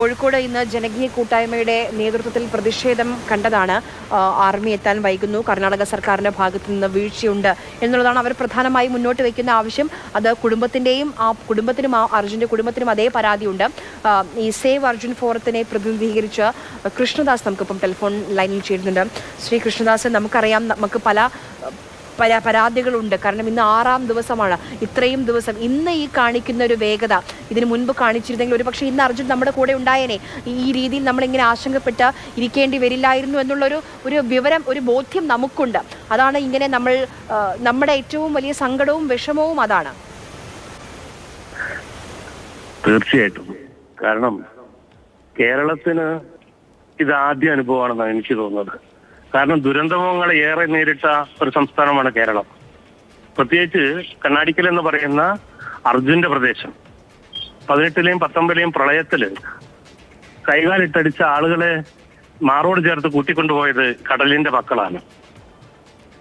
കോഴിക്കോട് ഇന്ന് ജനകീയ കൂട്ടായ്മയുടെ നേതൃത്വത്തിൽ പ്രതിഷേധം കണ്ടതാണ്. ആർമി എത്താൻ വൈകുന്നു, കർണാടക സർക്കാരിന്റെ ഭാഗത്തു നിന്ന് വീഴ്ചയുണ്ട് എന്നുള്ളതാണ് അവർ പ്രധാനമായും മുന്നോട്ട് വയ്ക്കുന്ന ആവശ്യം. അത് കുടുംബത്തിനും അർജുന്റെ കുടുംബത്തിനും അതേ പരാതിയുണ്ട്. ഈ സേവ് അർജുൻ ഫോറത്തിനെ പ്രതിനിധീകരിച്ച് കൃഷ്ണദാസ് നമുക്കിപ്പം ടെലിഫോൺ ലൈനിൽ ചേരുന്നുണ്ട്. ശ്രീ കൃഷ്ണദാസ്, നമുക്കറിയാം നമുക്ക് പല പരാതികളുണ്ട്. കാരണം ഇന്ന് 6ാം ദിവസമാണ്. ഇത്രയും ദിവസം ഇന്ന് ഈ കാണിക്കുന്ന ഒരു വേഗത ഇതിനു മുൻപ് കാണിച്ചിരുന്നെങ്കിൽ ഒരു പക്ഷേ ഇന്ന് അർജുൻ നമ്മുടെ കൂടെ ഉണ്ടായേനെ. ഈ രീതിയിൽ നമ്മളിങ്ങനെ ആശങ്കപ്പെട്ട് ഇരിക്കേണ്ടി വരില്ലായിരുന്നു ഒരു വിവരം, ഒരു ബോധ്യം നമുക്കുണ്ട്. അതാണ് ഇങ്ങനെ നമ്മുടെ ഏറ്റവും വലിയ സങ്കടവും വിഷമവും അതാണ്. തീർച്ചയായിട്ടും. കാരണം കേരളത്തിന് ഇത് ആദ്യ അനുഭവമാണെന്നാണ് എനിക്ക് തോന്നുന്നത്. കാരണം ദുരന്തങ്ങളെ ഏറെ നേരിട്ട ഒരു സംസ്ഥാനമാണ് കേരളം. പ്രത്യേകിച്ച് കണ്ണാടിക്കൽ എന്ന് പറയുന്ന അർജുന്റെ പ്രദേശം 18ലെയും 19ലെയും പ്രളയത്തില് കൈകാലിട്ടടിച്ച ആളുകളെ മാറോട് ചേർത്ത് കൂട്ടിക്കൊണ്ടുപോയത് കടലിന്റെ മക്കളാണ്.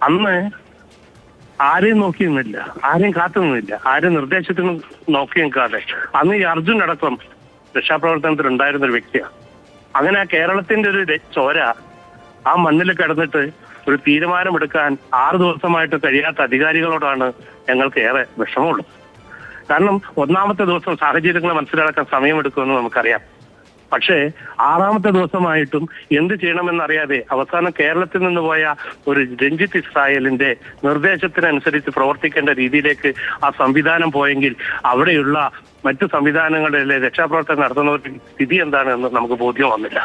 അന്ന് ആരെയും നോക്കി നിന്നില്ല, ആരെയും കാത്തു നിന്നില്ല, ആരും നിർദ്ദേശത്തിന് നോക്കി നിൽക്കാതെ അന്ന് ഈ അർജുൻ അടക്കം രക്ഷാപ്രവർത്തനത്തിൽ ഉണ്ടായിരുന്ന ഒരു വ്യക്തിയാണ്. അങ്ങനെ ആ കേരളത്തിന്റെ ഒരു ചോര ആ മണ്ണിൽ കിടന്നിട്ട് ഒരു തീരുമാനമെടുക്കാൻ 6 ദിവസമായിട്ട് കഴിയാത്ത അധികാരികളോടാണ് ഞങ്ങൾക്ക് ഏറെ വിഷമമുള്ളത്. കാരണം 1ാമത്തെ ദിവസം സാഹചര്യങ്ങൾ മനസ്സിലാക്കാൻ സമയമെടുക്കുമെന്ന് നമുക്കറിയാം. പക്ഷേ 6ാമത്തെ ദിവസമായിട്ടും എന്ത് ചെയ്യണമെന്നറിയാതെ അവസാനം കേരളത്തിൽ നിന്ന് പോയ ഒരു രഞ്ജിത്ത് ഇസ്രായേലിന്റെ നിർദ്ദേശത്തിനനുസരിച്ച് പ്രവർത്തിക്കേണ്ട രീതിയിലേക്ക് ആ സംവിധാനം പോയെങ്കിൽ അവിടെയുള്ള മറ്റു സംവിധാനങ്ങളിലെ രക്ഷാപ്രവർത്തനം നടത്തുന്നവരുടെ സ്ഥിതി എന്താണെന്ന് നമുക്ക് ബോധ്യം വന്നില്ല.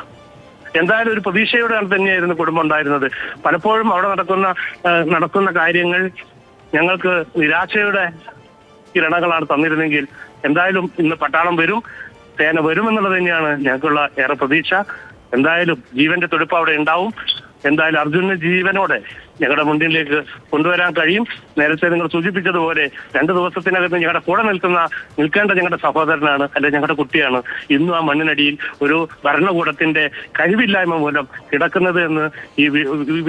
എന്തായാലും ഒരു പ്രതീക്ഷയോടെ തന്നെയായിരുന്നു കുടുംബം ഉണ്ടായിരുന്നത്. പലപ്പോഴും അവിടെ നടക്കുന്ന കാര്യങ്ങൾ ഞങ്ങൾക്ക് നിരാശയുടെ കിരണങ്ങളാണ് തന്നിരുന്നെങ്കിൽ എന്തായാലും ഇന്ന് പട്ടാളം വരും, സേന വരും എന്നുള്ളത് തന്നെയാണ് ഞങ്ങൾക്കുള്ള ഏറെ പ്രതീക്ഷ. എന്തായാലും ജീവന്റെ തുടിപ്പ് അവിടെ ഉണ്ടാവും. എന്തായാലും അർജുനന് ജീവനോടെ ഞങ്ങളുടെ മുന്നിലേക്ക് കൊണ്ടുവരാൻ കഴിയും. നേരത്തെ നിങ്ങൾ സൂചിപ്പിച്ചതുപോലെ 2 ദിവസത്തിനകത്ത് ഞങ്ങളുടെ കൂടെ നിൽക്കേണ്ട ഞങ്ങളുടെ സഹോദരനാണ്, അല്ലെ ഞങ്ങളുടെ കുട്ടിയാണ് ഇന്നും ആ മണ്ണിനടിയിൽ ഒരു ഭരണകൂടത്തിന്റെ കഴിവില്ലായ്മ മൂലം കിടക്കുന്നത് എന്ന് ഈ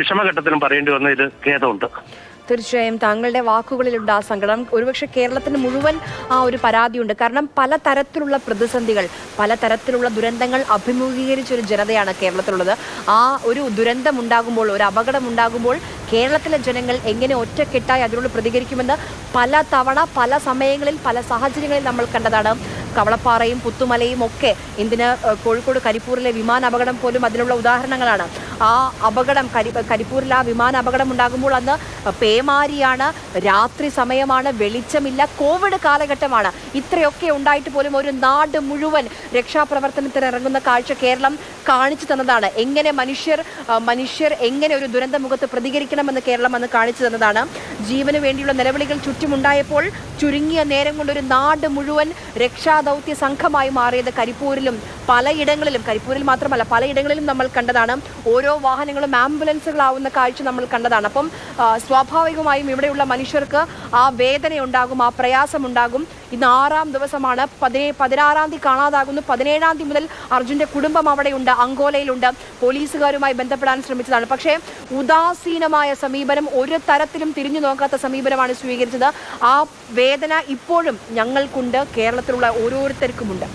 വിഷമഘട്ടത്തിലും പറയേണ്ടി വന്നതിൽ ഖേദമുണ്ട്. തീർച്ചയായും താങ്കളുടെ വാക്കുകളിലുണ്ട് ആ സങ്കടം. ഒരുപക്ഷെ കേരളത്തിന് മുഴുവൻ ആ ഒരു പരാതിയുണ്ട്. കാരണം പലതരത്തിലുള്ള പ്രതിസന്ധികൾ, പലതരത്തിലുള്ള ദുരന്തങ്ങൾ അഭിമുഖീകരിച്ചൊരു ജനതയാണ് കേരളത്തിലുള്ളത്. ആ ഒരു ദുരന്തമുണ്ടാകുമ്പോൾ, ഒരു അപകടമുണ്ടാകുമ്പോൾ കേരളത്തിലെ ജനങ്ങൾ എങ്ങനെ ഒറ്റക്കെട്ടായി അതിനോട് പ്രതികരിക്കുമെന്ന് പല തവണ പല സമയങ്ങളിൽ പല സാഹചര്യങ്ങളിൽ നമ്മൾ കണ്ടതാണ്. കവളപ്പാറയും പുത്തുമലയും ഒക്കെ, എന്തിന് കോഴിക്കോട് കരിപ്പൂരിലെ വിമാന അപകടം പോലും അതിനുള്ള ഉദാഹരണങ്ങളാണ്. ആ അപകടം കരിപ്പൂരിൽ ആ വിമാന അപകടം ഉണ്ടാകുമ്പോൾ അന്ന് പേമാരിയാണ്, രാത്രി സമയമാണ്, വെളിച്ചമില്ല, കോവിഡ് കാലഘട്ടമാണ്. ഇത്രയൊക്കെ ഉണ്ടായിട്ട് പോലും ഒരു നാട് മുഴുവൻ രക്ഷാപ്രവർത്തനത്തിന് ഇറങ്ങുന്ന കാഴ്ച കേരളം കാണിച്ചു തന്നതാണ്. എങ്ങനെ മനുഷ്യർ എങ്ങനെ ഒരു ദുരന്തമുഖത്ത് പ്രതികരിക്കണമെന്ന് കേരളം അന്ന് കാണിച്ചു തന്നതാണ്. ജീവന് വേണ്ടിയുള്ള നിലവിളികൾ ചുറ്റുമുണ്ടായപ്പോൾ ചുരുങ്ങിയ നേരം കൊണ്ട് ഒരു നാട് മുഴുവൻ രക്ഷാദൗത്യ സംഘമായി മാറിയത് കരിപ്പൂരിലും പലയിടങ്ങളിലും, കരിപ്പൂരിൽ മാത്രമല്ല പലയിടങ്ങളിലും നമ്മൾ കണ്ടതാണ്. ഓരോ വാഹനങ്ങളും ആംബുലൻസുകളാവുന്ന കാഴ്ച നമ്മൾ കണ്ടതാണ്. അപ്പം സ്വാഭാവികമായും ഇവിടെയുള്ള മനുഷ്യർക്ക് ആ വേദനയുണ്ടാകും, ആ പ്രയാസമുണ്ടാകും. ഇന്ന് 6ാം ദിവസമാണ്. 16ാം തീയതി കാണാതാകുന്നു. 17ാം തീയതി മുതൽ അർജുന്റെ കുടുംബം അവിടെയുണ്ട്, അങ്കോലയിലുണ്ട്. പോലീസുകാരുമായി ബന്ധപ്പെടാൻ ശ്രമിച്ചതാണ്. പക്ഷേ ഉദാസീനമായ സമീപനം, ഒരു തരത്തിലും തിരിഞ്ഞു നോക്കാത്ത സമീപനമാണ് സ്വീകരിച്ചത്. ആ വേദന ഇപ്പോഴും ഞങ്ങൾക്കുണ്ട്, കേരളത്തിലുള്ള ഓരോരുത്തർക്കുമുണ്ട്.